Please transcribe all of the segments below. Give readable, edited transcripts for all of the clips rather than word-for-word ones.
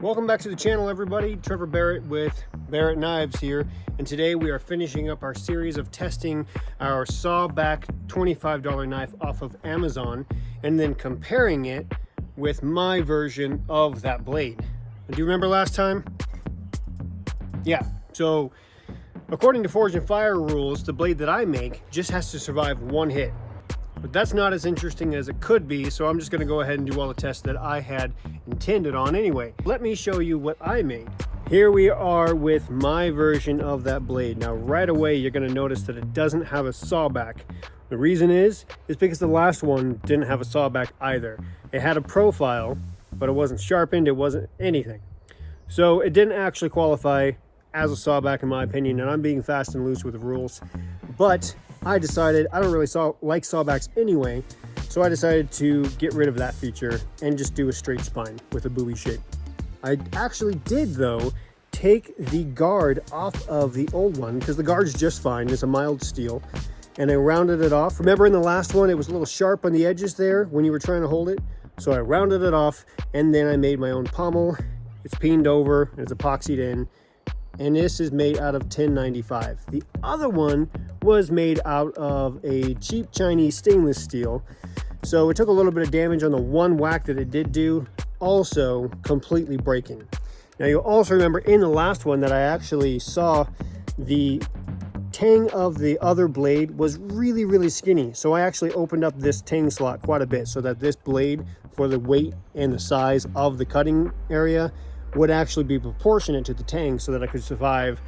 Welcome back to the channel, everybody. Trevor Barrett with Barrett Knives here, and today we are finishing up our series of testing our sawback $25 knife off of Amazon and then comparing it with my version of that blade. Do you remember last time? Yeah, so according to Forge and Fire rules, the blade that I make just has to survive one hit. But that's not as interesting as it could be, so I'm just going to go ahead and do all the tests that I had intended on anyway. Let me show you what I made. Here we are with my version of that blade. Now right away you're going to notice that it doesn't have a sawback. The reason is because the last one didn't have a sawback either. It had a profile, but it wasn't sharpened, it wasn't anything. So it didn't actually qualify as a sawback in my opinion, and I'm being fast and loose with the rules. But I decided I don't really like sawbacks anyway, so I decided to get rid of that feature and just do a straight spine with a buoy shape. I actually did, though, take the guard off of the old one because the guard's just fine. It's a mild steel, and I rounded it off. Remember in the last one, it was a little sharp on the edges there when you were trying to hold it? So I rounded it off, and then I made my own pommel. It's peened over, and it's epoxied in, and this is made out of 1095. The other one was made out of a cheap Chinese stainless steel, so it took a little bit of damage on the one whack that it did do, also completely breaking. Now you'll also remember in the last one that I actually saw the tang of the other blade was really skinny, so I actually opened up this tang slot quite a bit so that this blade, for the weight and the size of the cutting area, would actually be proportionate to the tang so that I could survive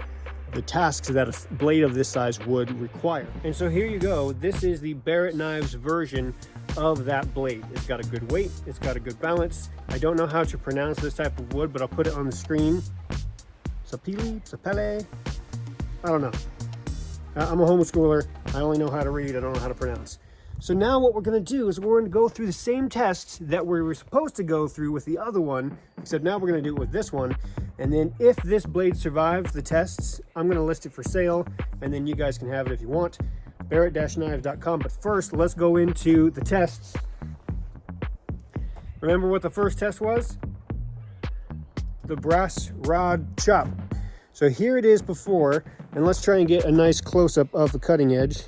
the tasks that a blade of this size would require. And so here you go. This is the Barrett Knives version of that blade. It's got a good weight. It's got a good balance. I don't know how to pronounce this type of wood, but I'll put it on the screen. Sapele, sapele. I don't know. I'm a homeschooler. I only know how to read. I don't know how to pronounce. So now what we're going to do is we're going to go through the same tests that we were supposed to go through with the other one, except now we're going to do it with this one. And then if this blade survives the tests, I'm going to list it for sale, and then you guys can have it if you want. Barrett-knives.com. But first, let's go into the tests. Remember what the first test was? The brass rod chop. So here it is before, and let's try and get a nice close-up of the cutting edge.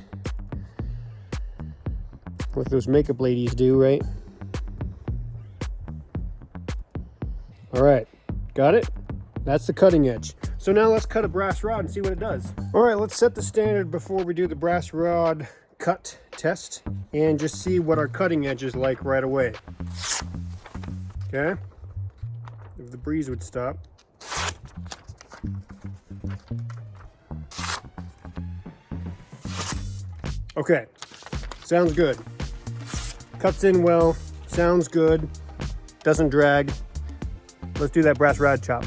What those makeup ladies do, right? All right, got it? That's the cutting edge. So now let's cut a brass rod and see what it does. All right, let's set the standard before we do the brass rod cut test and just see what our cutting edge is like right away. Okay, if the breeze would stop. Okay, sounds good. Cuts in well, sounds good, doesn't drag. Let's do that brass rod chop.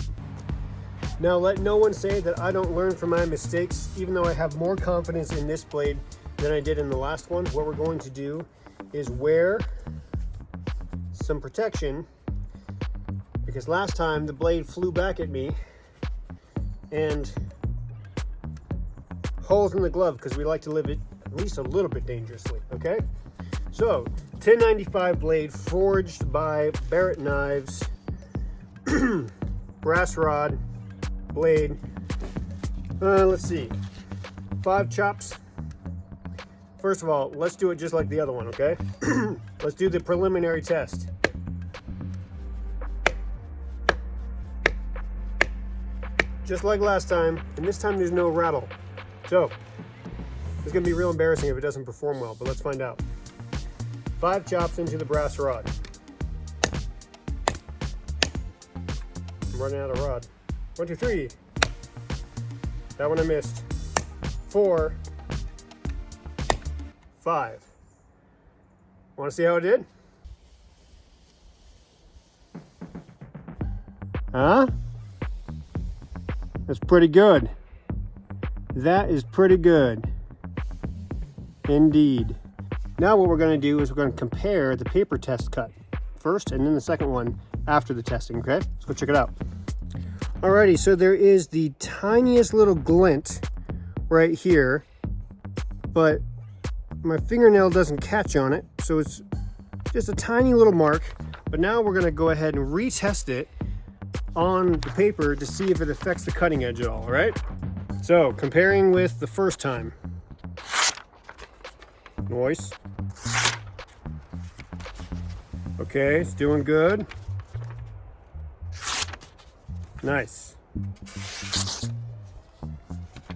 Now let no one say that I don't learn from my mistakes, even though I have more confidence in this blade than I did in the last one. What we're going to do is wear some protection, because last time the blade flew back at me, and holes in the glove, because we like to live it at least a little bit dangerously, okay? So, 1095 blade forged by Barrett Knives, brass rod blade. Let's see, 5 chops. First of all, let's do it just like the other one, okay? Let's do the preliminary test. Just like last time, and this time there's no rattle. So, it's gonna be real embarrassing if it doesn't perform well, but let's find out. 5 chops into the brass rod. I'm running out of rod. 1, 2, 3. That one I missed. 4, 5. Want to see how it did? Huh? That's pretty good. That is pretty good. Indeed. Now what we're going to do is we're going to compare the paper test cut first and then the second one after the testing, okay? Let's go check it out. Alrighty, so there is the tiniest little glint right here, but my fingernail doesn't catch on it, so it's just a tiny little mark. But now we're going to go ahead and retest it on the paper to see if it affects the cutting edge at all, right? So comparing with the first time. Nice. Okay, it's doing good. Nice.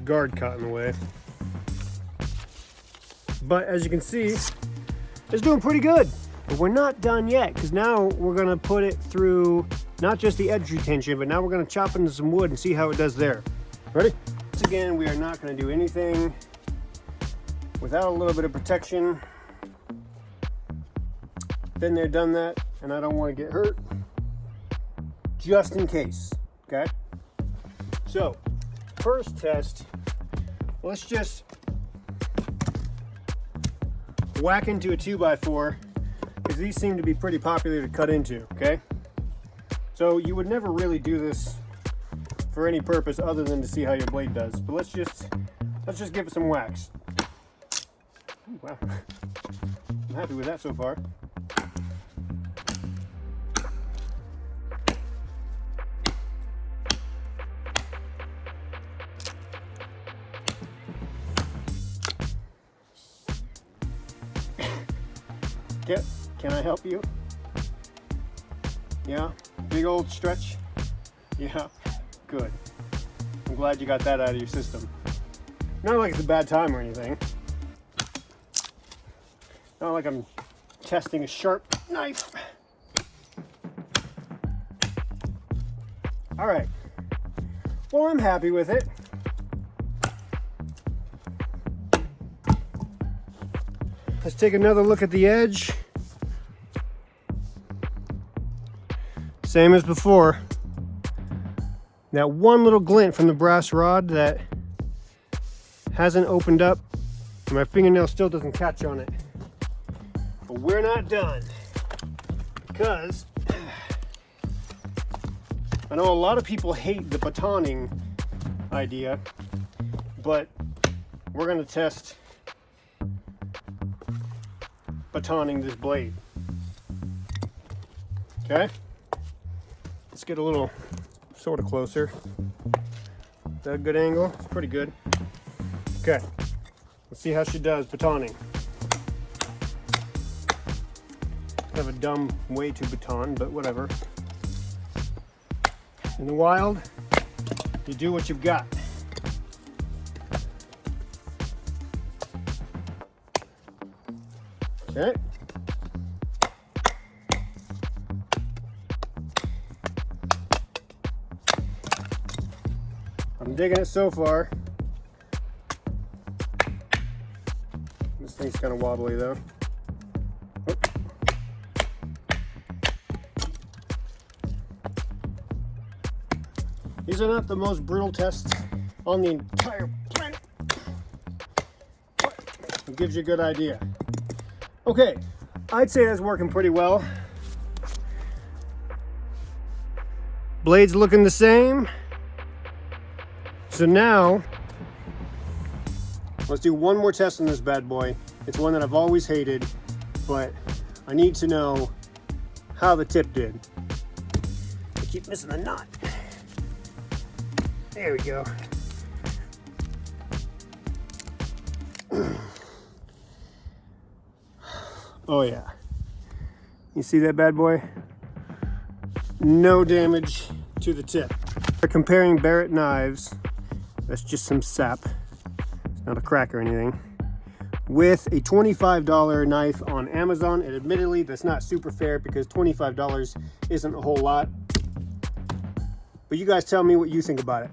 Guard caught in the way. But as you can see, it's doing pretty good. But we're not done yet, because now we're gonna put it through not just the edge retention, but now we're gonna chop into some wood and see how it does there. Ready? Once again, we are not gonna do anything without a little bit of protection. Been there, done that, and I don't want to get hurt, just in case, okay? So, first test, let's just whack into a 2x4, because these seem to be pretty popular to cut into, okay? So you would never really do this for any purpose other than to see how your blade does, but let's just give it some whacks. Ooh, wow, I'm happy with that so far. Can I help you? Yeah? Big old stretch? Yeah, good. I'm glad you got that out of your system. Not like it's a bad time or anything. Not like I'm testing a sharp knife. All right. Well, I'm happy with it. Let's take another look at the edge. Same as before. That one little glint from the brass rod that hasn't opened up, and my fingernail still doesn't catch on it. But we're not done, because I know a lot of people hate the batoning idea, but we're gonna test batoning this blade. Okay? Let's get a little sort of closer. Is that a good angle? It's pretty good. Okay. Let's see how she does batoning. Kind of a dumb way to baton, but whatever. In the wild, you do what you've got. Okay. I'm digging it so far. This thing's kind of wobbly though. Oh. These are not the most brutal tests on the entire planet, but it gives you a good idea. Okay, I'd say that's working pretty well. Blade's looking the same. So now, let's do one more test on this bad boy. It's one that I've always hated, but I need to know how the tip did. I keep missing the knot. There we go. Oh yeah. You see that bad boy? No damage to the tip. We're comparing Barrett knives. That's just some sap. It's not a crack or anything. With a $25 knife on Amazon. And admittedly, that's not super fair because $25 isn't a whole lot. But you guys tell me what you think about it.